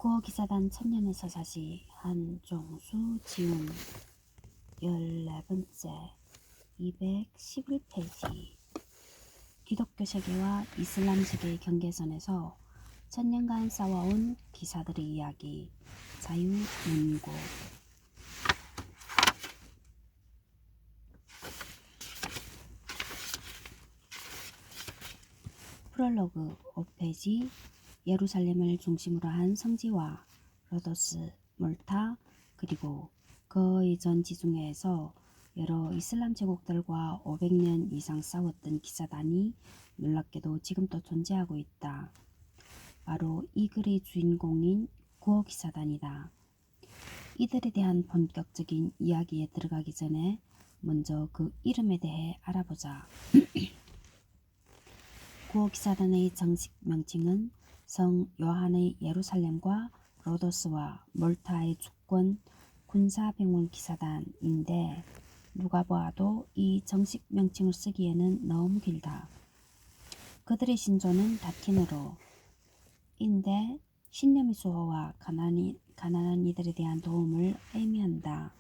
구어기사단 천년의 서사시 한종수 지운 14번째 211페이지. 기독교 세계와 이슬람 세계의 경계선에서 천년간 싸워온 기사들의 이야기. 자유문고. 프롤로그 5페이지. 예루살렘을 중심으로 한 성지와 로도스, 몰타, 그리고 그의 전 지중해에서 여러 이슬람 제국들과 500년 이상 싸웠던 기사단이 놀랍게도 지금도 존재하고 있다. 바로 이 글의 주인공인 구어기사단이다. 이들에 대한 본격적인 이야기에 들어가기 전에 먼저 그 이름에 대해 알아보자. 구어기사단의 정식 명칭은 성 요한의 예루살렘과 로도스와 몰타의 주권 군사병원 기사단인데 누가 보아도 이 정식 명칭을 쓰기에는 너무 길다. 그들의 신조는 라틴어로 인데 신념의 수호와 가난한 이들에 대한 도움을 의미한다.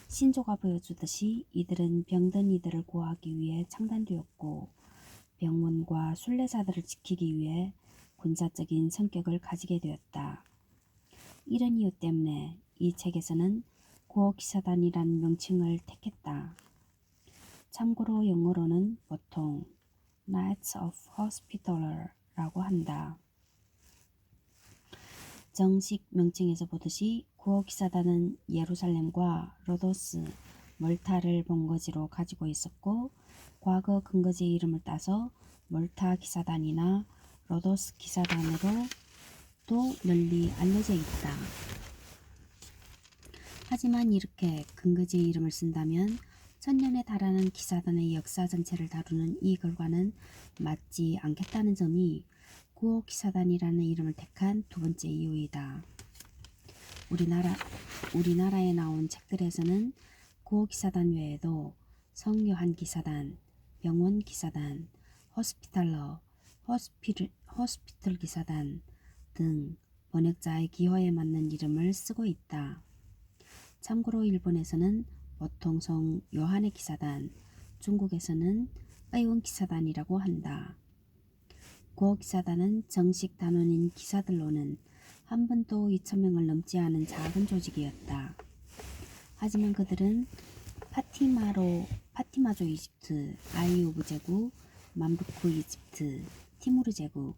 신조가 보여주듯이 이들은 병든 이들을 구하기 위해 창단되었고 병원과 순례자들을 지키기 위해 군사적인 성격을 가지게 되었다. 이런 이유 때문에 이 책에서는 구어기사단이라는 명칭을 택했다. 참고로 영어로는 보통 Knights of Hospitaler라고 한다. 정식 명칭에서 보듯이 구어기사단은 예루살렘과 로도스, 몰타를 본거지로 가지고 있었고 과거 근거지의 이름을 따서 몰타 기사단이나 로도스 기사단으로도 널리 알려져 있다. 하지만 이렇게 근거지의 이름을 쓴다면 천년에 달하는 기사단의 역사 전체를 다루는 이 글과는 맞지 않겠다는 점이 구어기사단이라는 이름을 택한 두 번째 이유이다. 우리나라에 나온 책들에서는 구어기사단 외에도 성요한 기사단, 병원 기사단, 호스피털 기사단 등 번역자의 기호에 맞는 이름을 쓰고 있다. 참고로 일본에서는 보통 성 요한의 기사단, 중국에서는 의원 기사단이라고 한다. 구어기사단은 정식 단원인 기사들로는 한 번도 2,000명을 넘지 않은 작은 조직이었다. 하지만 그들은 파티마조 이집트, 아이유브 제국, mamlu크 이집트, 티무르 제국,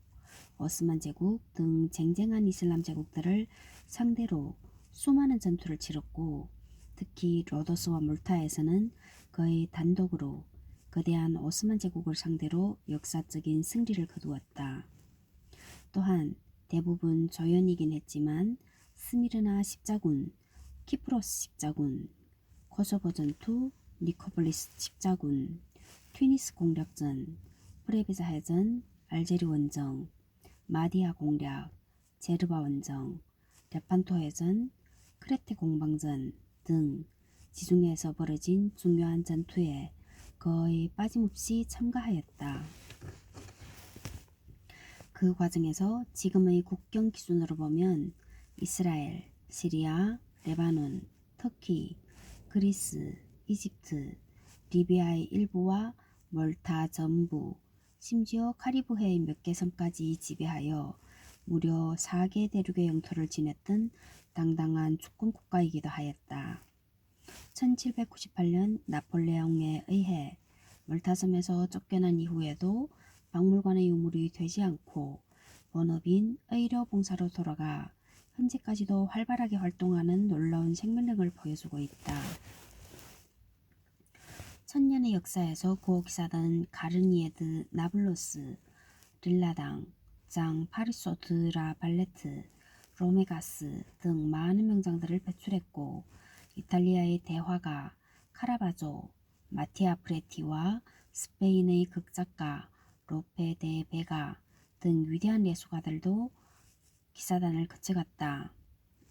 오스만 제국 등 쟁쟁한 이슬람 제국들을 상대로 수많은 전투를 치렀고 특히 로도스와 몰타에서는 거의 단독으로 거대한 오스만 제국을 상대로 역사적인 승리를 거두었다. 또한 대부분 조연이긴 했지만 스미르나 십자군, 키프로스 십자군, 코소보 전투, 니코폴리스 십자군, 튀니스 공략전, 프레베자 해전, 알제리 원정, 마디아 공략, 제르바 원정, 레판토 해전, 크레테 공방전 등 지중해에서 벌어진 중요한 전투에 거의 빠짐없이 참가하였다. 그 과정에서 지금의 국경 기준으로 보면 이스라엘, 시리아, 레바논, 터키, 그리스, 이집트, 리비아의 일부와 몰타 전부, 심지어 카리브해의 몇 개 섬까지 지배하여 무려 4개 대륙의 영토를 지냈던 당당한 주권 국가이기도 하였다. 1798년 나폴레옹에 의해 몰타섬에서 쫓겨난 이후에도 박물관의 유물이 되지 않고 본업인 의료봉사로 돌아가 현재까지도 활발하게 활동하는 놀라운 생명력을 보여주고 있다. 천년의 역사에서 구어기사단은 가르니에드 나블로스, 릴라당, 장 파리소 드라 발레트, 로메가스 등 많은 명장들을 배출했고 이탈리아의 대화가 카라바조, 마티아 프레티와 스페인의 극작가 로페 데 베가 등 위대한 예술가들도 기사단을 거쳐갔다.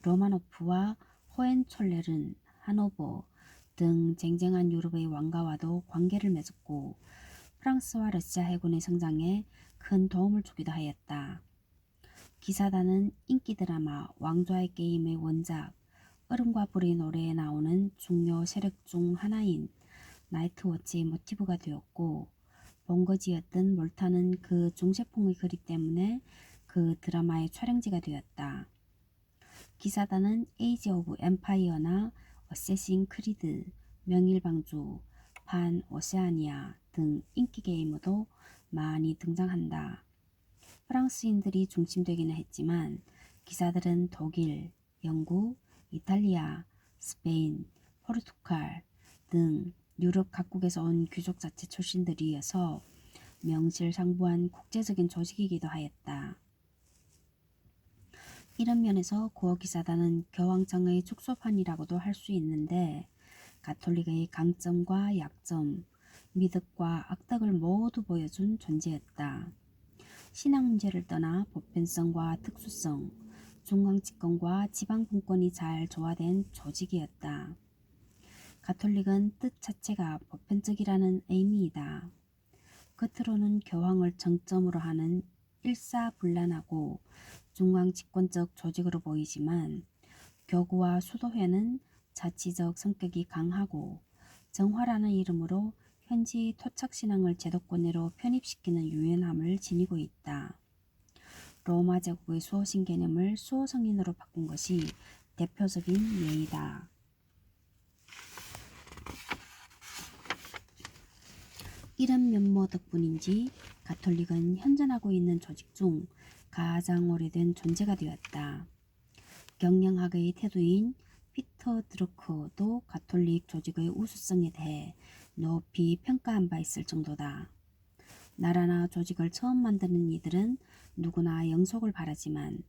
로마노프와 호헨촐레른, 하노버 등 쟁쟁한 유럽의 왕가와도 관계를 맺었고 프랑스와 러시아 해군의 성장에 큰 도움을 주기도 하였다. 기사단은 인기 드라마 왕좌의 게임의 원작 얼음과 불의 노래에 나오는 중요 세력 중 하나인 나이트워치의 모티브가 되었고, 본거지였던 몰타는 그 중세풍의 그립 때문에 그 드라마의 촬영지가 되었다. 기사단은 에이지 오브 엠파이어나 어쌔신 크리드, 명일방주, 판 오세아니아 등 인기 게임에도 많이 등장한다. 프랑스인들이 중심되기는 했지만 기사들은 독일, 영국, 이탈리아, 스페인, 포르투갈 등 유럽 각국에서 온 귀족 자체 출신들이어서 명실상부한 국제적인 조직이기도 하였다. 이런 면에서 구어기사단은 교황청의 축소판이라고도 할 수 있는데, 가톨릭의 강점과 약점, 미덕과 악덕을 모두 보여준 존재였다. 신앙 문제를 떠나 보편성과 특수성, 중앙집권과 지방분권이 잘 조화된 조직이었다. 가톨릭은 뜻 자체가 보편적이라는 의미이다. 겉으로는 교황을 정점으로 하는 일사불란하고 중앙집권적 조직으로 보이지만, 교구와 수도회는 자치적 성격이 강하고 정화라는 이름으로 현지 토착신앙을 제도권내로 편입시키는 유연함을 지니고 있다. 로마 제국의 수호신 개념을 수호성인으로 바꾼 것이 대표적인 예이다. 이런 면모 덕분인지 가톨릭은 현존하고 있는 조직 중 가장 오래된 존재가 되었다. 경영학의 태도인 피터 드루커도 가톨릭 조직의 우수성에 대해 높이 평가한 바 있을 정도다. 나라나 조직을 처음 만드는 이들은 누구나 영속을 바라지만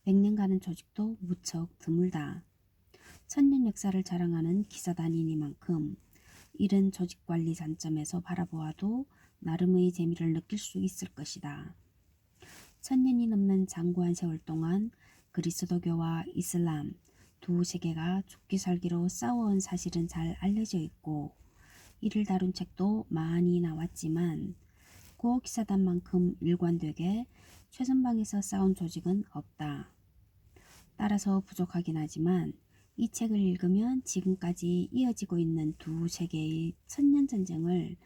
100년 가는 조직도 무척 드물다. 천년 역사를 자랑하는 기사단이니만큼 이런 조직관리 관점에서 바라보아도 나름의 재미를 느낄 수 있을 것이다. 1000년이 넘는 장구한 세월 동안 그리스도교와 이슬람 두 세계가 죽기 살기로 싸워온 사실은 잘 알려져 있고, 이를 다룬 책도 많이 나왔지만 구어기사단만큼 일관되게 최전방에서 싸운 조직은 없다. 따라서 부족하긴 하지만 이 책을 읽으면 지금까지 이어지고 있는 두 세계의 천년전쟁을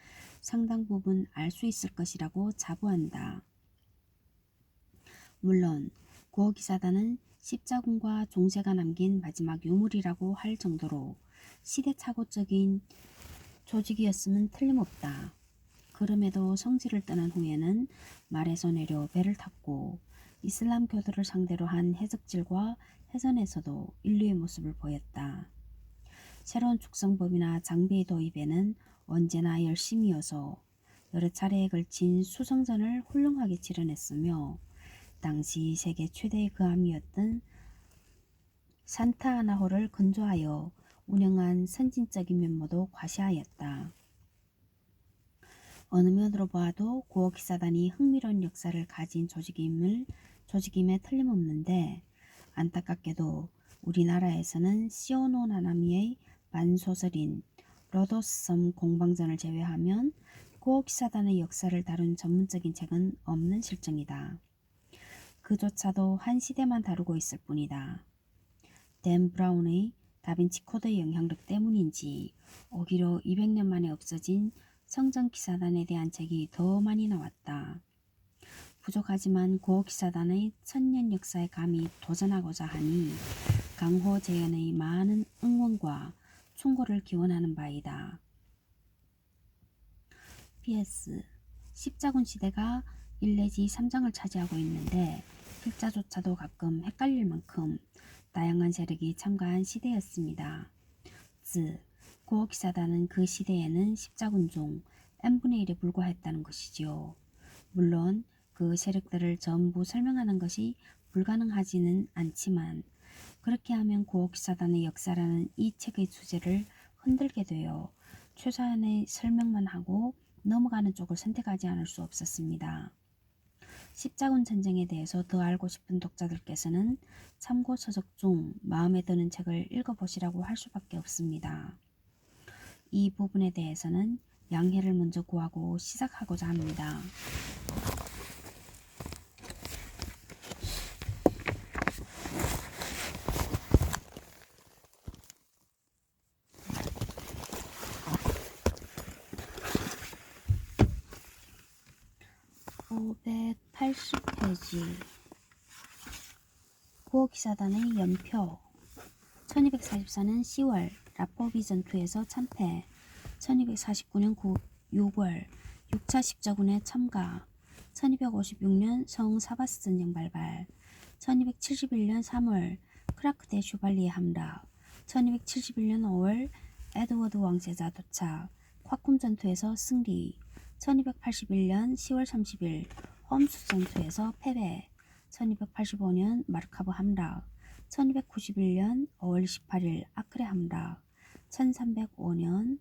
상당 부분 알 수 있을 것이라고 자부한다. 물론 구어기사단은 십자군과 종세가 남긴 마지막 유물이라고 할 정도로 시대착오적인 조직이었으면 틀림없다. 그럼에도 성지를 떠난 후에는 말에서 내려 배를 탔고, 이슬람 교도를 상대로 한 해적질과 해전에서도 인류의 모습을 보였다. 새로운 축성법이나 장비의 도입에는 언제나 열심이어서 여러 차례에 걸친 수성전을 훌륭하게 치러냈으며, 당시 세계 최대의 그함이었던 산타아나호를 건조하여 운영한 선진적인 면모도 과시하였다. 어느 면으로 보아도 구어기사단이 흥미로운 역사를 가진 조직임에 틀림없는데, 안타깝게도 우리나라에서는 시오노 나나미의 반소설인 로도스섬 공방전을 제외하면 구어기사단의 역사를 다룬 전문적인 책은 없는 실정이다. 그조차도 한 시대만 다루고 있을 뿐이다. 댄 브라운의 다빈치 코드의 영향력 때문인지 오히려 200년 만에 없어진 성전기사단에 대한 책이 더 많이 나왔다. 부족하지만 구어기사단의 1000년 역사에 감히 도전하고자 하니 강호재연의 많은 응원과 충고를 기원하는 바이다. PS. 십자군 시대가 1 내지 3장을 차지하고 있는데 필자조차도 가끔 헷갈릴 만큼 다양한 세력이 참가한 시대였습니다. 즉, 구어기사단은 그 시대에는 십자군 중 n분의 1에 불과했다는 것이지요. 물론 그 세력들을 전부 설명하는 것이 불가능하지는 않지만, 그렇게 하면 구어기사단의 역사라는 이 책의 주제를 흔들게 되어 최소한의 설명만 하고 넘어가는 쪽을 선택하지 않을 수 없었습니다. 십자군 전쟁에 대해서 더 알고 싶은 독자들께서는 참고서적 중 마음에 드는 책을 읽어보시라고 할 수밖에 없습니다. 이 부분에 대해서는 양해를 먼저 구하고 시작하고자 합니다. 580페이지 구호기사단의 연표 1244년 10월 라포비 전투에서 참패 1249년 6월 6차 십자군에 참가 1256년 성사바스 전쟁 발발 1271년 3월 크라크 대 슈발리에 함락 1271년 5월 에드워드 왕세자 도착 夸쿰 전투에서 승리 1281년 10월 30일 홈스 전투에서 패배 1285년 마르카브 함락 1291년 5월 28일 아크레 함락 1305년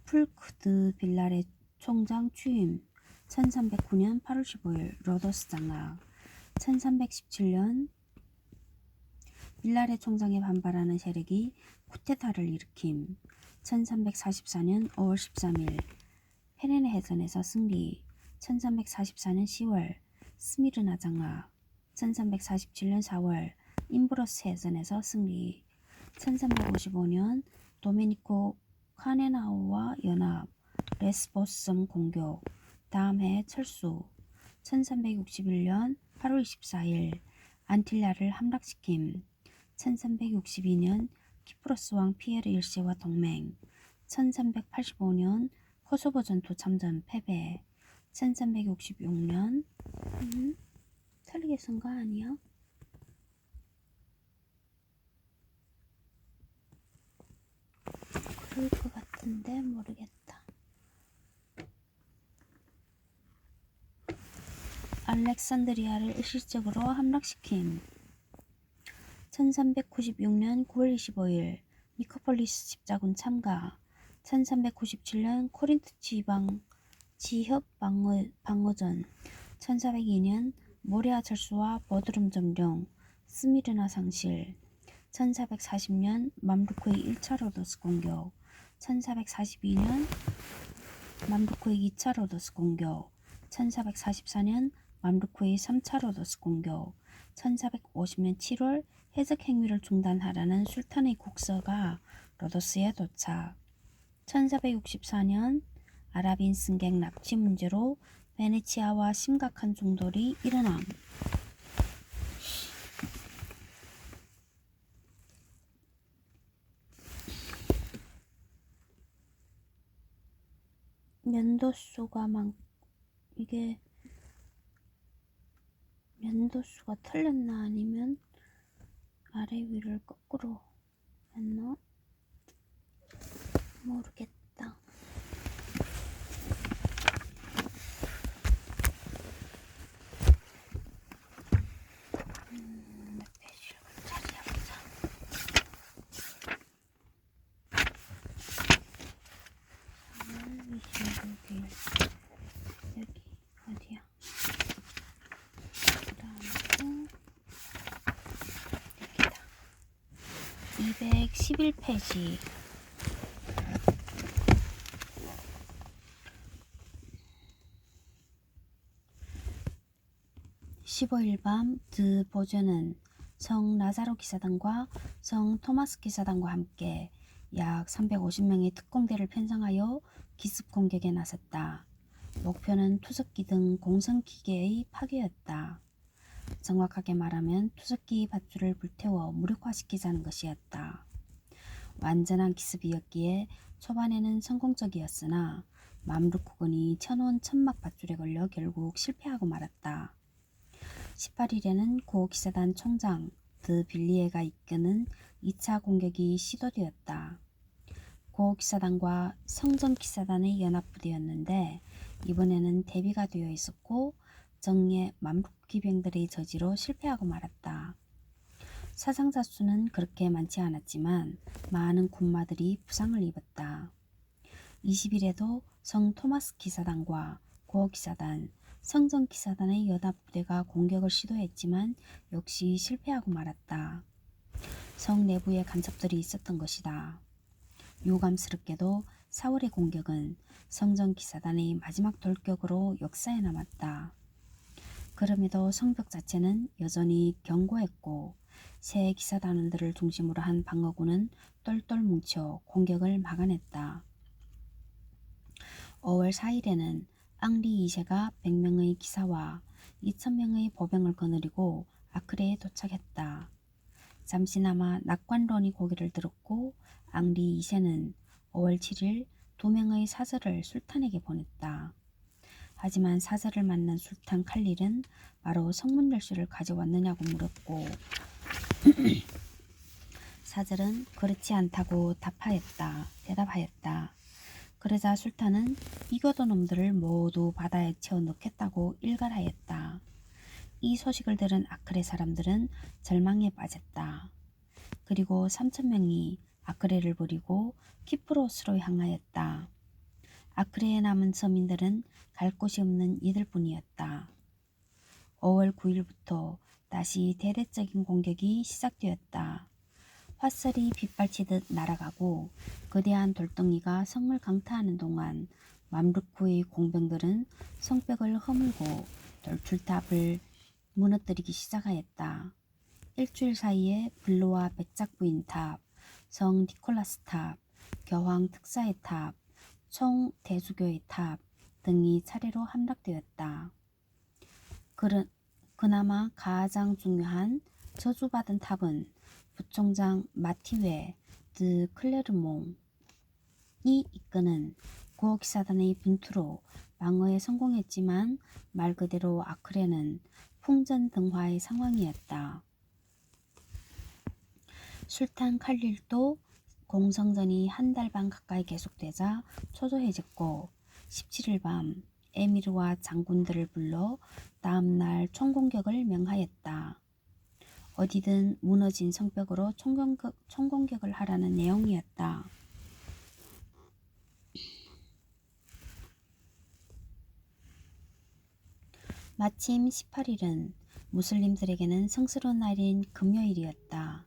풀크드 빌라레 총장 취임 1309년 8월 15일 로도스 장악 1317년 빌라레 총장에 반발하는 세력이 쿠데타를 일으킴 1344년 5월 13일 페레네 해전에서 승리 1344년 10월 스미르나 장악 1347년 4월 임브로스 해전에서 승리 1355년 도메니코 카네나우와 연합 레스보스 섬 공격 다음 해 철수 1361년 8월 24일 안틸리아를 함락시킴 1362년 키프로스 왕 피에르 1세와 동맹 1385년 코소보 전투 참전 패배 1366년 틀리게 쓴 거 아니야? 그럴 것 같은데 모르겠다. 알렉산드리아를 일시적으로 함락시킴 1396년 9월 25일 니코폴리스 십자군 참가 1397년 코린트 지협 방어전 1402년 모레아 철수와 보드름 점령 스미르나 상실 1440년 맘루크의 1차 로도스 공격 1442년 맘루크의 2차 로도스 공격 1444년 맘루크의 3차 로도스 공격 1450년 7월 해적 행위를 중단하라는 술탄의 국서가 로도스에 도착 1464년 아랍인 승객 납치 문제로 베네치아와 심각한 충돌이 일어남 연도수가 이게 연도수가 틀렸나 아니면 아래 위를 거꾸로 했나? 모르겠다. 몇 페이지를 찾아보자. 여기 어디야? 그 다음에 여기다 211페이지 15일 밤 드 보저는 성 라자로 기사단과 성 토마스 기사단과 함께 약 350명의 특공대를 편성하여 기습 공격에 나섰다. 목표는 투석기 등 공성기계의 파괴였다. 정확하게 말하면 투석기 밧줄을 불태워 무력화시키자는 것이었다. 완전한 기습이었기에 초반에는 성공적이었으나 맘루크군이 쳐놓은 천막 밧줄에 걸려 결국 실패하고 말았다. 18일에는 구호기사단 총장 드 빌리에가 이끄는 2차 공격이 시도되었다. 구호기사단과 성전기사단의 연합부대였는데 이번에는 대비가 되어 있었고 정예 맘루크기병들의 저지로 실패하고 말았다. 사상자 수는 그렇게 많지 않았지만 많은 군마들이 부상을 입었다. 20일에도 성 토마스 기사단과 구호기사단, 성전기사단의 연합부대가 공격을 시도했지만 역시 실패하고 말았다. 성 내부에 간첩들이 있었던 것이다. 유감스럽게도 4월의 공격은 성전기사단의 마지막 돌격으로 역사에 남았다. 그럼에도 성벽 자체는 여전히 견고했고 새 기사단원들을 중심으로 한 방어군은 똘똘 뭉쳐 공격을 막아냈다. 5월 4일에는 앙리 2세가 100명의 기사와 2000명의 보병을 거느리고 아크레에 도착했다. 잠시나마 낙관론이 고개를 들었고 앙리 2세는 5월 7일 2명의 사절을 술탄에게 보냈다. 하지만 사절을 만난 술탄 칼릴은 바로 성문 열쇠를 가져왔느냐고 물었고 사절은 그렇지 않다고 대답하였다. 그러자 술탄은 이교도 놈들을 모두 바다에 채워 넣겠다고 일갈하였다. 이 소식을 들은 아크레 사람들은 절망에 빠졌다. 그리고 3,000명이 아크레를 버리고 키프로스로 향하였다. 아크레에 남은 서민들은 갈 곳이 없는 이들뿐이었다. 5월 9일부터 다시 대대적인 공격이 시작되었다. 화살이 빗발치듯 날아가고 거대한 돌덩이가 성을 강타하는 동안 맘루크의 공병들은 성벽을 허물고 돌출탑을 무너뜨리기 시작하였다. 일주일 사이에 블로와 백작 부인 탑, 성 니콜라스 탑, 교황 특사의 탑, 총 대주교의 탑 등이 차례로 함락되었다. 그나마 가장 중요한 저주받은 탑은 부총장 마티웨 드 클레르몽이 이끄는 구호기사단의 분투로 방어에 성공했지만 말 그대로 아크레는 풍전등화의 상황이었다. 술탄 칼릴도 공성전이 한 달 반 가까이 계속되자 초조해졌고 17일 밤 에미르와 장군들을 불러 다음날 총공격을 명하였다. 어디든 무너진 성벽으로 총공격을 하라는 내용이었다. 마침 18일은 무슬림들에게는 성스러운 날인 금요일이었다.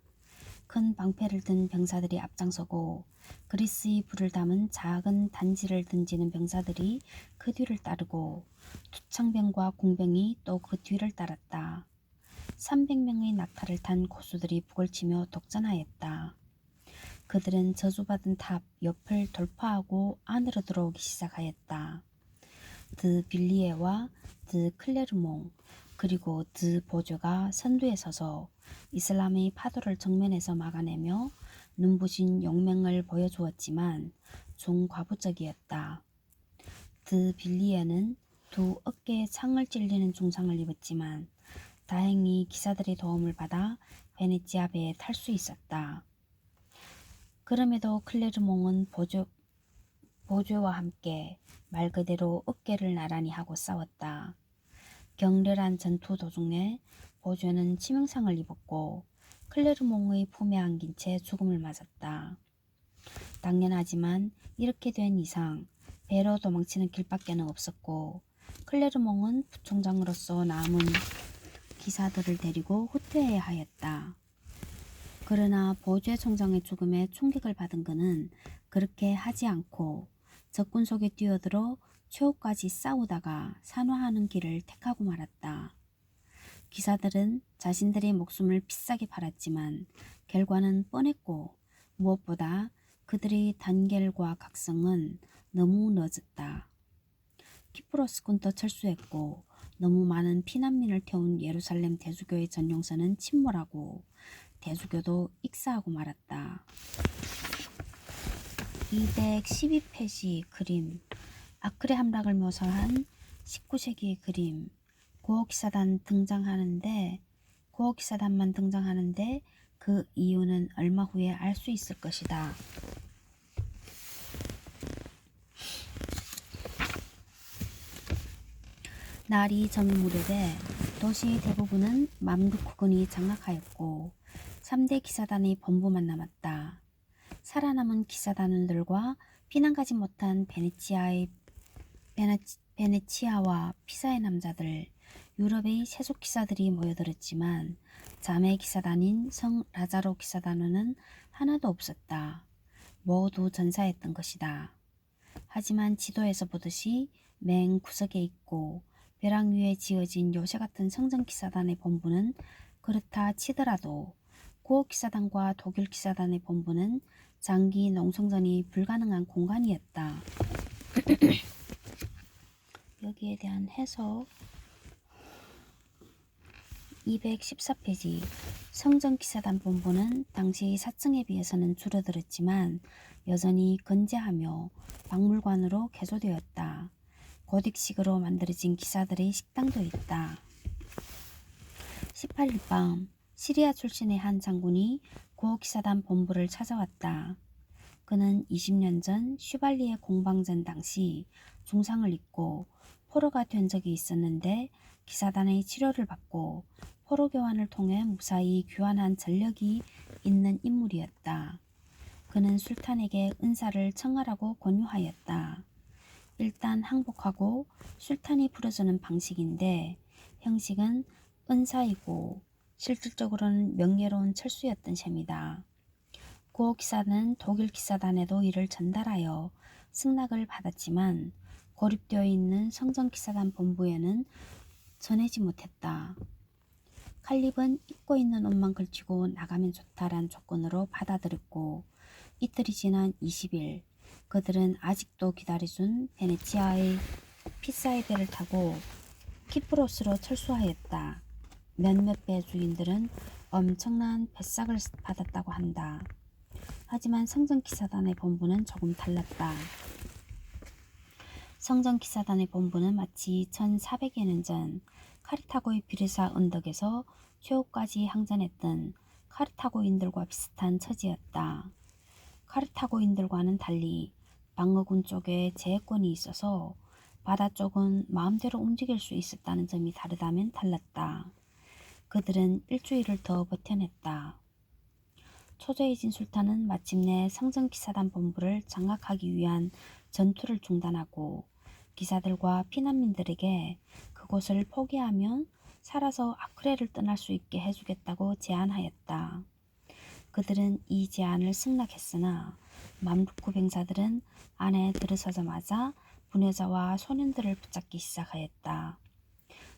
큰 방패를 든 병사들이 앞장서고 그리스의 불을 담은 작은 단지를 던지는 병사들이 그 뒤를 따르고 두창병과 공병이 또 그 뒤를 따랐다. 300명의 낙타를 탄 고수들이 북을 치며 독전하였다. 그들은 저주받은 탑 옆을 돌파하고 안으로 들어오기 시작하였다. 드 빌리에와 드 클레르몽 그리고 드 보조가 선두에 서서 이슬람의 파도를 정면에서 막아내며 눈부신 용맹을 보여주었지만 좀 과부적이었다. 드 빌리에는 두 어깨에 창을 찔리는 중상을 입었지만 다행히 기사들의 도움을 받아 베네치아 배에 탈 수 있었다. 그럼에도 클레르몽은 보조와 함께 말 그대로 어깨를 나란히 하고 싸웠다. 격렬한 전투 도중에 보조는 치명상을 입었고 클레르몽의 품에 안긴 채 죽음을 맞았다. 당연하지만 이렇게 된 이상 배로 도망치는 길밖에는 없었고 클레르몽은 부총장으로서 남은 기사들을 데리고 후퇴해야 하였다. 그러나 보죄 총장의 죽음에 충격을 받은 그는 그렇게 하지 않고 적군 속에 뛰어들어 최후까지 싸우다가 산화하는 길을 택하고 말았다. 기사들은 자신들의 목숨을 비싸게 팔았지만 결과는 뻔했고 무엇보다 그들의 단결과 각성은 너무 늦었다. 키프로스군도 철수했고 너무 많은 피난민을 태운 예루살렘 대주교의 전용선은 침몰하고 대주교도 익사하고 말았다. 212페이지 그림 아크레 함락을 묘사한 19세기의 그림 고호기사단만 등장하는데 그 이유는 얼마 후에 알 수 있을 것이다. 날이 저물 무렵에 도시의 대부분은 맘루크군이 장악하였고 3대 기사단의 본부만 남았다. 살아남은 기사단원들과 피난 가지 못한 베네치아와 피사의 남자들, 유럽의 세속 기사들이 모여들었지만 자매 기사단인 성 라자로 기사단원은 하나도 없었다. 모두 전사했던 것이다. 하지만 지도에서 보듯이 맨 구석에 있고 벼랑 위에 지어진 요새 같은 성전 기사단의 본부는 그렇다 치더라도 고호 기사단과 독일 기사단의 본부는 장기 농성전이 불가능한 공간이었다. 여기에 대한 해석 214페이지 성전기사단 본부는 당시 사층에 비해서는 줄어들었지만 여전히 건재하며 박물관으로 개조되었다. 고딕식으로 만들어진 기사들의 식당도 있다. 18일 밤 시리아 출신의 한 장군이 고기사단 본부를 찾아왔다. 그는 20년 전 슈발리에 공방전 당시 중상을 입고 포로가 된 적이 있었는데 기사단의 치료를 받고 포로 교환을 통해 무사히 귀환한 전력이 있는 인물이었다. 그는 술탄에게 은사를 청하라고 권유하였다. 일단 항복하고 술탄이 풀어주는 방식인데 형식은 은사이고 실질적으로는 명예로운 철수였던 셈이다. 고 기사는 독일 기사단에도 이를 전달하여 승낙을 받았지만 고립되어 있는 성전기사단 본부에는 전하지 못했다. 칼립은 입고 있는 옷만 걸치고 나가면 좋다란 조건으로 받아들였고 이틀이 지난 20일 그들은 아직도 기다려준 베네치아의 피사의 배를 타고 키프로스로 철수하였다. 몇몇 배 주인들은 엄청난 배삭을 받았다고 한다. 하지만 성전기사단의 본부는 조금 달랐다. 성전기사단의 본부는 마치 1400여 년 전 카르타고의 비르사 언덕에서 최후까지 항전했던 카르타고인들과 비슷한 처지였다. 카르타고인들과는 달리 방어군 쪽에 제해권이 있어서 바다 쪽은 마음대로 움직일 수 있었다는 점이 다르다면 달랐다. 그들은 일주일을 더 버텨냈다. 초조해진 술탄은 마침내 성전기사단 본부를 장악하기 위한 전투를 중단하고 기사들과 피난민들에게 그곳을 포기하면 살아서 아크레를 떠날 수 있게 해주겠다고 제안하였다. 그들은 이 제안을 승낙했으나 맘루크 병사들은 안에 들어서자마자 부녀자와 소년들을 붙잡기 시작하였다.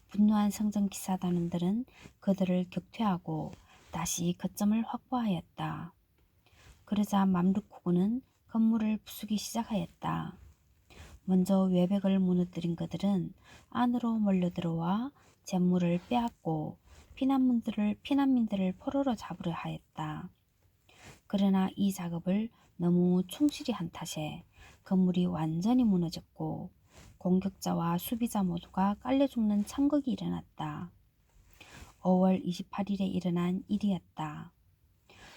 분노한 성전기사단원들은 그들을 격퇴하고 다시 거점을 확보하였다. 그러자 맘루크군은 건물을 부수기 시작하였다. 먼저 외벽을 무너뜨린 그들은 안으로 몰려들어와 재물을 빼앗고 피난민들을 포로로 잡으려 하였다. 그러나 이 작업을 너무 충실히 한 탓에 건물이 완전히 무너졌고 공격자와 수비자 모두가 깔려 죽는 참극이 일어났다. 5월 28일에 일어난 일이었다.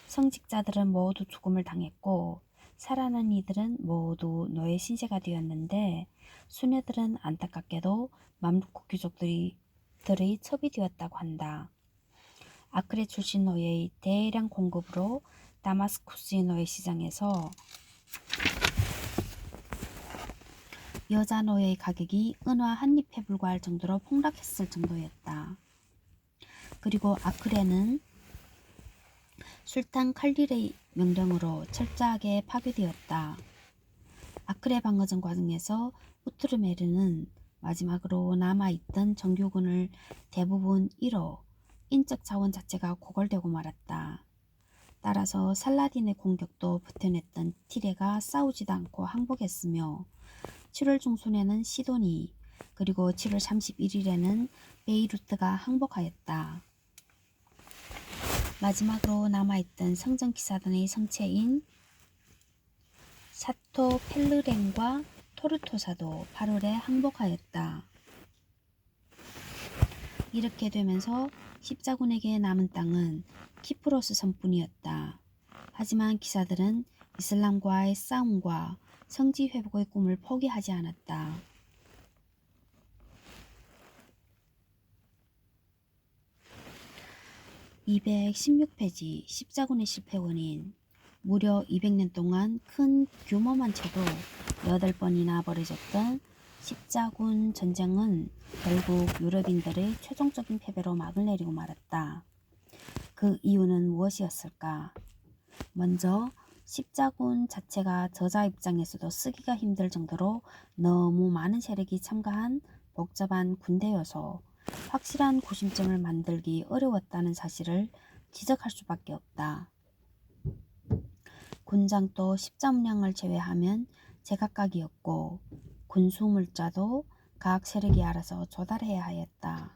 성직자들은 모두 죽음을 당했고 살아난 이들은 모두 노예 신세가 되었는데 수녀들은 안타깝게도 맘루크 귀족들의 첩이 되었다고 한다. 아크레 출신 노예의 대량 공급으로 다마스쿠스의 노예시장에서 여자 노예의 가격이 은화 한 잎에 불과할 정도로 폭락했을 정도였다. 그리고 아크레는 술탄 칼릴의 명령으로 철저하게 파괴되었다. 아크레 방어전 과정에서 우트르메르는 마지막으로 남아있던 정규군을 대부분 잃어 인적 자원 자체가 고갈되고 말았다. 따라서 살라딘의 공격도 버텨냈던 티레가 싸우지도 않고 항복했으며 7월 중순에는 시도니 그리고 7월 31일에는 베이루트가 항복하였다. 마지막으로 남아있던 성전기사단의 성체인 사토 펠르렌과 토르토사도 8월에 항복하였다. 이렇게 되면서 십자군에게 남은 땅은 키프로스 섬뿐이었다. 하지만 기사들은 이슬람과의 싸움과 성지 회복의 꿈을 포기하지 않았다. 216페이지 십자군의 실패 원인 무려 200년 동안 큰 규모만 쳐도 8번이나 벌어졌던 십자군 전쟁은 결국 유럽인들의 최종적인 패배로 막을 내리고 말았다. 그 이유는 무엇이었을까? 먼저 십자군 자체가 저자 입장에서도 쓰기가 힘들 정도로 너무 많은 세력이 참가한 복잡한 군대여서 확실한 구심점을 만들기 어려웠다는 사실을 지적할 수밖에 없다. 군장도 십자문양을 제외하면 제각각이었고 군수물자도 각 세력이 알아서 조달해야 하였다.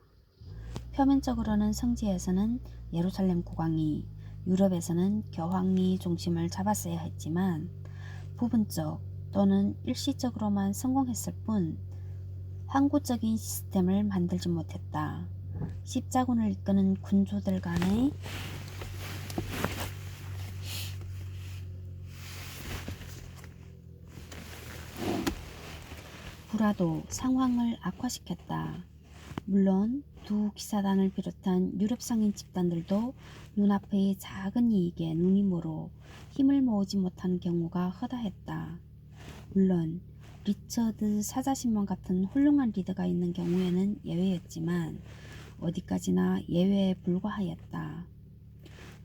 표면적으로는 성지에서는 예루살렘 국왕이, 유럽에서는 교황이 중심을 잡았어야 했지만 부분적 또는 일시적으로만 성공했을 뿐 항구적인 시스템을 만들지 못했다. 십자군을 이끄는 군주들 간의 불화도 상황을 악화시켰다. 물론 두 기사단을 비롯한 유럽 상인 집단들도 눈앞의 작은 이익에 눈이 멀어 힘을 모으지 못한 경우가 허다했다. 물론 리처드 사자신문 같은 훌륭한 리더가 있는 경우에는 예외였지만 어디까지나 예외에 불과하였다.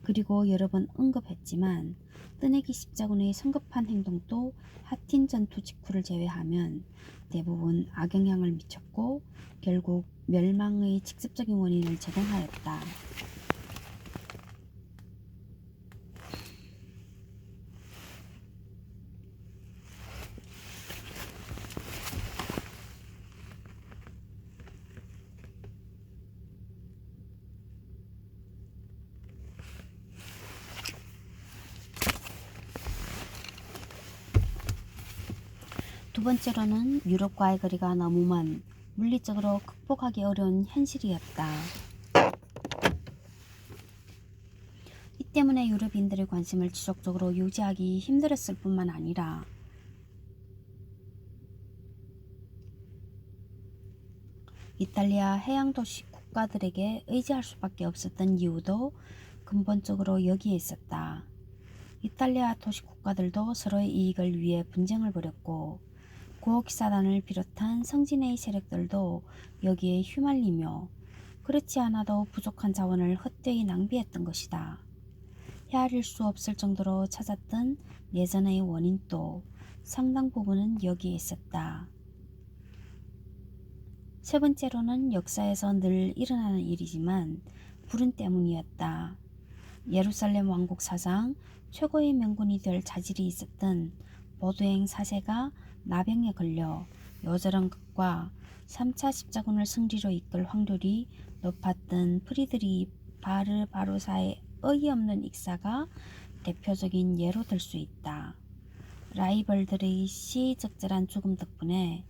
그리고 여러 번 언급했지만 뜨내기 십자군의 성급한 행동도 하틴 전투 직후를 제외하면 대부분 악영향을 미쳤고 결국 멸망의 직접적인 원인을 제공하였다. 두 번째로는 유럽과의 거리가 너무 먼 물리적으로 극복하기 어려운 현실이었다. 이 때문에 유럽인들의 관심을 지속적으로 유지하기 힘들었을 뿐만 아니라 이탈리아 해양도시 국가들에게 의지할 수밖에 없었던 이유도 근본적으로 여기에 있었다. 이탈리아 도시 국가들도 서로의 이익을 위해 분쟁을 벌였고 고기사단을 비롯한 성진의 세력들도 여기에 휘말리며 그렇지 않아도 부족한 자원을 헛되이 낭비했던 것이다. 헤아릴 수 없을 정도로 찾았던 내전의 원인도 상당 부분은 여기에 있었다. 세 번째로는 역사에서 늘 일어나는 일이지만 불운 때문이었다. 예루살렘 왕국 사상 최고의 명군이 될 자질이 있었던 보드행 4세가 나병에 걸려 요절한 것과 3차 십자군을 승리로 이끌 확률이 높았던 프리드리 바르바로사의 어이없는 익사가 대표적인 예로 들 수 있다. 라이벌들의 시의적절한 죽음 덕분에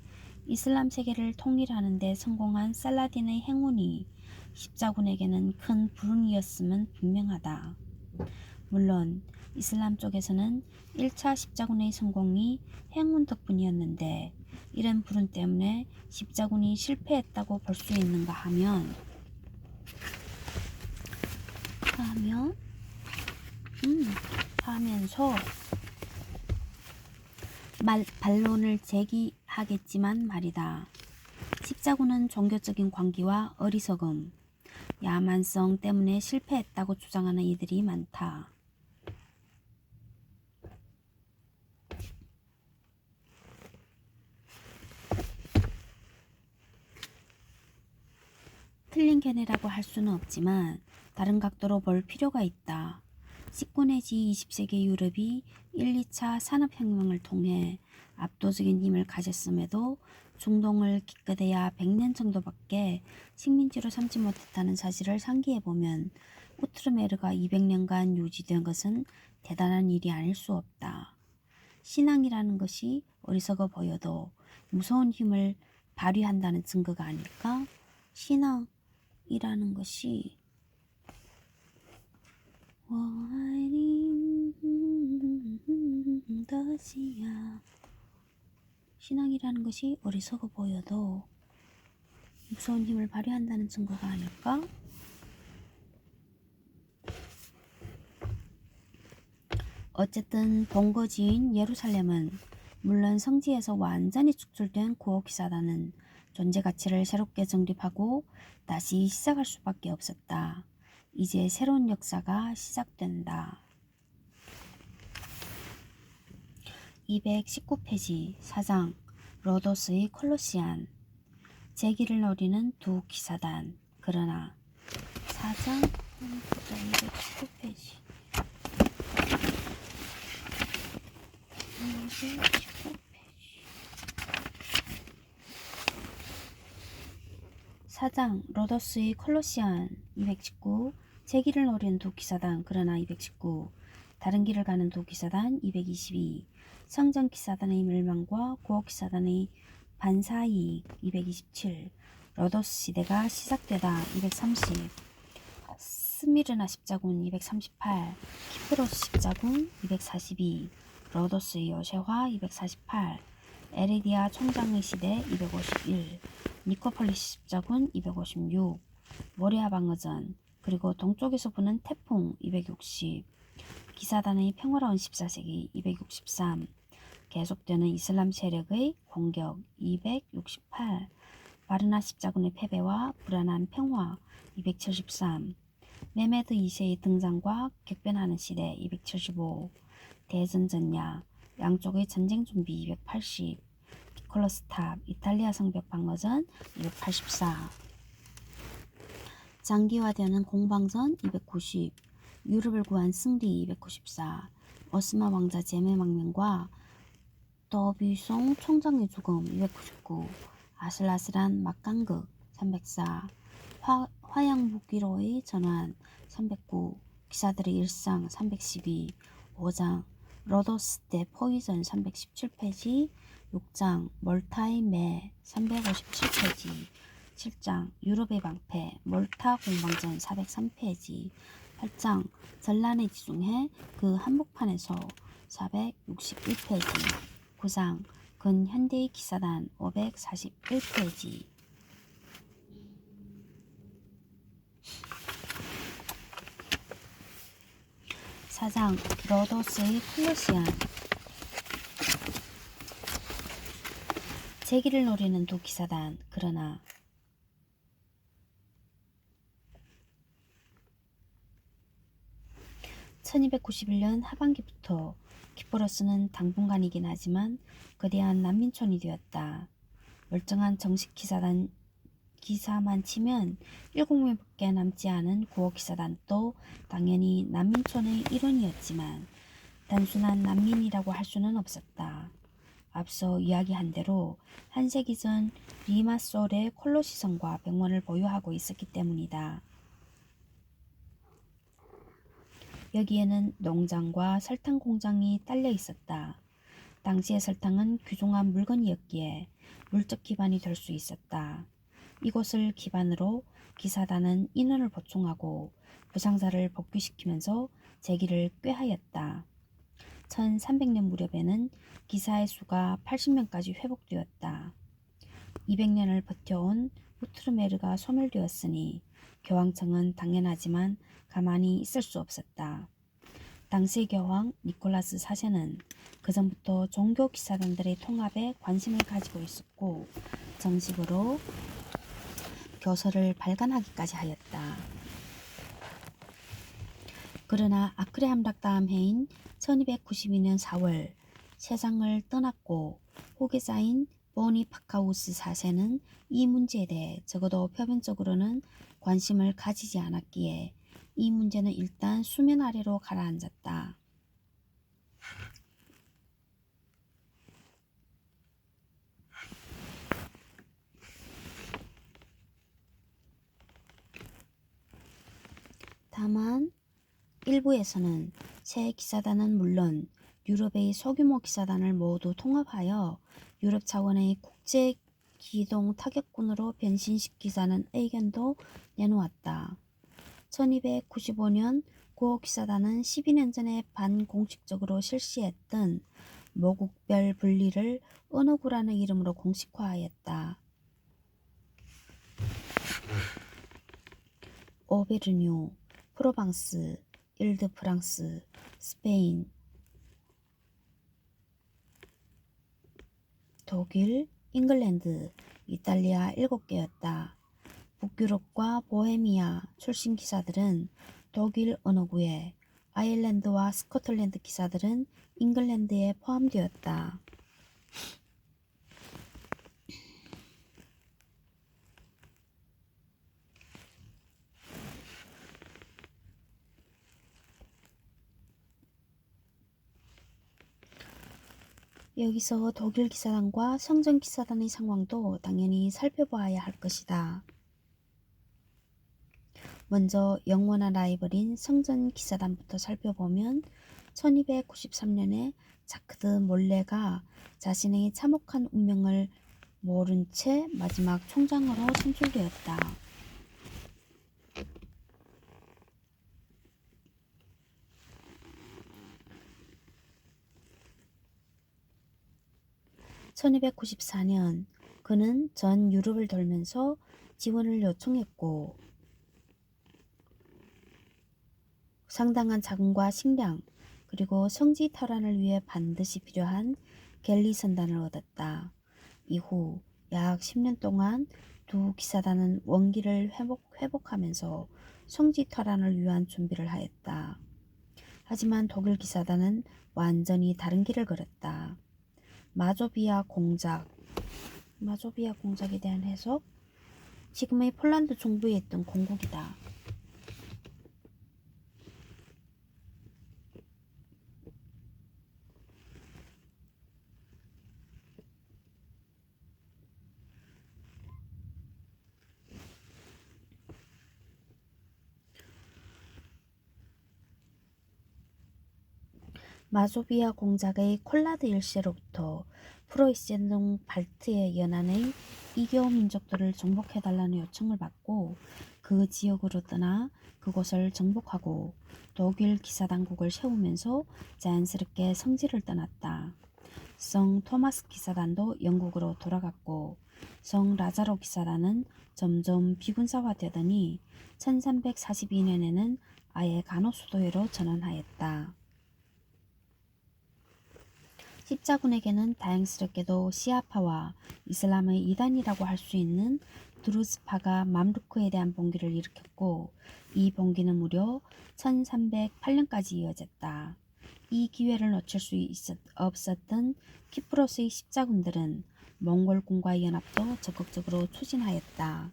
이슬람 세계를 통일하는 데 성공한 살라딘의 행운이 십자군에게는 큰 불운이었음은 분명하다. 물론 이슬람 쪽에서는 1차 십자군의 성공이 행운 덕분이었는데 이런 불운 때문에 십자군이 실패했다고 볼 수 있는가 하면서 반론을 제기하겠지만 말이다. 십자군은 종교적인 광기와 어리석음, 야만성 때문에 실패했다고 주장하는 이들이 많다. 틀린 견해라고 할 수는 없지만 다른 각도로 볼 필요가 있다. 19 내지 20세기 유럽이 1, 2차 산업혁명을 통해 압도적인 힘을 가졌음에도 중동을 기껏해야 100년 정도밖에 식민지로 삼지 못했다는 사실을 상기해보면 우트르메르가 200년간 유지된 것은 대단한 일이 아닐 수 없다. 신앙이라는 것이 어리석어 보여도 무서운 힘을 발휘한다는 증거가 아닐까? 신앙이라는 것이 신앙이라는 것이 어리석어 보여도 무서운 힘을 발휘한다는 증거가 아닐까? 어쨌든 본거지인 예루살렘은 물론 성지에서 완전히 축출된 구호기사단은 존재 가치를 새롭게 정립하고 다시 시작할 수밖에 없었다. 이제 새로운 역사가 시작된다. 219페이지 4장 로도스의 콜로시안 재기를 노리는 두 기사단. 그러나 4장 219페이지 219페이지 4장 로더스의 콜로시안 219 제 길을 노리는 두 기사단 그러나 219 다른 길을 가는 두 기사단 222 성전 기사단의 멸망과 고혹 기사단의 반사이익 227 로더스 시대가 시작되다 230 스미르나 십자군 238 키프로스 십자군 242 로더스의 여세화 248 에레디아 총장의 시대 251 니코폴리스 십자군 256 모리아 방어전 그리고 동쪽에서 부는 태풍 260 기사단의 평화로운 14세기 263 계속되는 이슬람 세력의 공격 268 바르나 십자군의 패배와 불안한 평화 273 메메드 2세의 등장과 격변하는 시대 275 대전 전야 양쪽의 전쟁 준비 280 피콜로스탑 이탈리아 성벽 방어전 284 장기화되는 공방전 290 유럽을 구한 승리 294 오스만 왕자 제매망명과 더뷔송 총장의 죽음 299 아슬아슬한 막강극 304 화양무기로의 전환 309 기사들의 일상 312 5장 로더스 대 포위전 317페이지 6장 멀타의 매 357페이지 7장 유럽의 방패 몰타 공방전 403페이지 8장 전란의 지중해 그 한복판에서 461페이지 9장 근현대의 기사단 541페이지 4장 로더스의 콜로시안 제 길을 노리는 두 기사단 그러나 1291년 하반기부터 키프로스는 당분간이긴 하지만 거대한 난민촌이 되었다. 멀쩡한 정식 기사단 기사만 치면 7명밖에 남지 않은 구호 기사단도 당연히 난민촌의 일원이었지만 단순한 난민이라고 할 수는 없었다. 앞서 이야기한 대로 한 세기 전 리마솔의 콜로시성과 병원을 보유하고 있었기 때문이다. 여기에는 농장과 설탕 공장이 딸려 있었다. 당시의 설탕은 귀중한 물건이었기에 물적 기반이 될 수 있었다. 이곳을 기반으로 기사단은 인원을 보충하고 부상자를 복귀시키면서 재기를 꾀하였다. 1300년 무렵에는 기사의 수가 80명까지 회복되었다. 200년을 버텨온 우트르메르가 소멸되었으니 교황청은 당연하지만 가만히 있을 수 없었다. 당시 교황 니콜라스 4세는 그전부터 종교 기사단들의 통합에 관심을 가지고 있었고 정식으로 교서를 발간하기까지 하였다. 그러나 아크레 함락 다음 해인 1292년 4월 세상을 떠났고 후계자인 보니파카우스 4세는 이 문제에 대해 적어도 표면적으로는 관심을 가지지 않았기에 이 문제는 일단 수면 아래로 가라앉았다. 다만 일부에서는 새 기사단은 물론 유럽의 소규모 기사단을 모두 통합하여 유럽 차원의 국제 기동 타격군으로 변신시키자는 의견도 내놓았다. 1295년 구호 기사단은 12년 전에 반공식적으로 실시했던 모국별 분리를 언어구라는 이름으로 공식화하였다. 오베르뉴, 프로방스, 일드프랑스, 스페인, 독일, 잉글랜드, 이탈리아 7개였다. 북유럽과 보헤미아 출신 기사들은 독일 언어구에, 아일랜드와 스코틀랜드 기사들은 잉글랜드에 포함되었다. 여기서 독일 기사단과 성전 기사단의 상황도 당연히 살펴보아야 할 것이다. 먼저 영원한 라이벌인 성전 기사단부터 살펴보면 1293년에 자크드 몰레가 자신의 참혹한 운명을 모른 채 마지막 총장으로 선출되었다. (1294년) 그는 전 유럽을 돌면서 지원을 요청했고 상당한 자금과 식량 그리고 성지 탈환을 위해 반드시 필요한 갤리 선단을 얻었다. 이후 약 10년 동안 두 기사단은 원기를 회복하면서 성지 탈환을 위한 준비를 하였다. 하지만 독일 기사단은 완전히 다른 길을 걸었다. 마조비아 공작에 대한 해석. 지금의 폴란드 중부에 있던 공국이다. 마조비아 공작의 콜라드 일세로부터 프로이센 등 발트해 연안의 이교 민족들을 정복해달라는 요청을 받고 그 지역으로 떠나 그곳을 정복하고 독일 기사단국을 세우면서 자연스럽게 성지를 떠났다. 성 토마스 기사단도 영국으로 돌아갔고 성 라자로 기사단은 점점 비군사화되더니 1342년에는 아예 간호 수도회로 전환하였다. 십자군에게는 다행스럽게도 시아파와 이슬람의 이단이라고 할 수 있는 드루스파가 맘루크에 대한 봉기를 일으켰고 이 봉기는 무려 1308년까지 이어졌다. 이 기회를 놓칠 수 없었던 키프로스의 십자군들은 몽골군과의 연합도 적극적으로 추진하였다.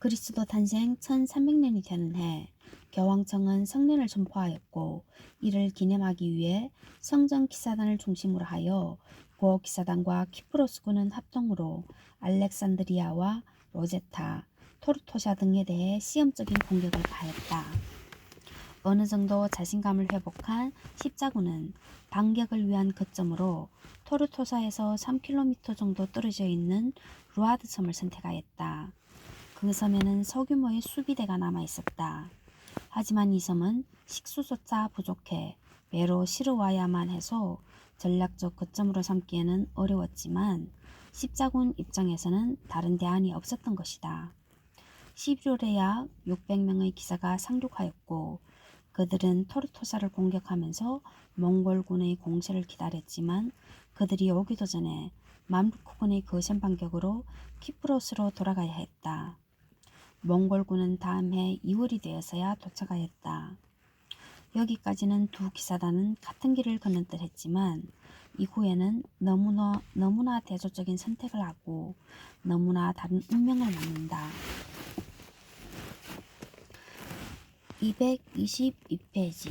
그리스도 탄생 1300년이 되는 해 교황청은 성년을 선포하였고 이를 기념하기 위해 성전 기사단을 중심으로 하여 고기사단과 키프로스군은 합동으로 알렉산드리아와 로제타, 토르토샤 등에 대해 시험적인 공격을 가했다. 어느 정도 자신감을 회복한 십자군은 반격을 위한 거점으로 토르토사에서 3km 정도 떨어져 있는 루아드 섬을 선택하였다. 그 섬에는 소규모의 수비대가 남아 있었다. 하지만 이 섬은 식수조차 부족해 배로 실어 와야만 해서 전략적 거점으로 삼기에는 어려웠지만 십자군 입장에서는 다른 대안이 없었던 것이다. 11월에 약 600명의 기사가 상륙하였고 그들은 토르토사를 공격하면서 몽골군의 공세를 기다렸지만 그들이 오기도 전에 맘루크군의 거센 반격으로 키프로스로 돌아가야 했다. 몽골군은 다음 해 2월이 되어서야 도착하였다. 여기까지는 두 기사단은 같은 길을 걷는 듯 했지만 이후에는 너무나 대조적인 선택을 하고 너무나 다른 운명을 맞는다. 222페이지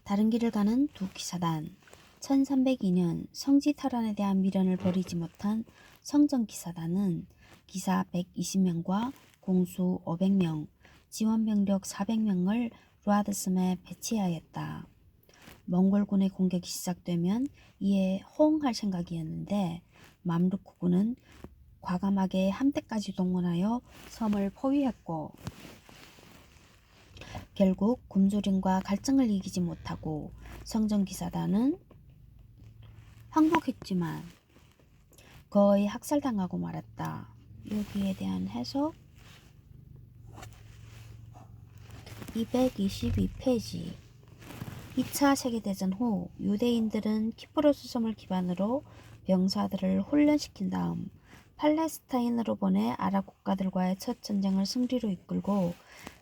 다른 길을 가는 두 기사단 1302년 성지 탈환에 대한 미련을 버리지 못한 성전 기사단은 기사 120명과 공수 500명, 지원병력 400명을 루아드섬에 배치하였다. 몽골군의 공격이 시작되면 이에 호응할 생각이었는데 맘루크군은 과감하게 함대까지 동원하여 섬을 포위했고 결국 굶주림과 갈증을 이기지 못하고 성전기사단은 항복했지만 거의 학살당하고 말았다. 여기에 대한 해석 222페이지 2차 세계대전 후 유대인들은 키프로스 섬을 기반으로 병사들을 훈련시킨 다음 팔레스타인으로 보내 아랍 국가들과의 첫 전쟁을 승리로 이끌고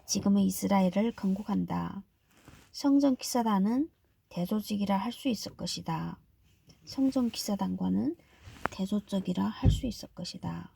지금의 이스라엘을 건국한다. 성전기사단은 대조적이라 할 수 있을 것이다. 성전기사단과는 대조적이라 할 수 있을 것이다.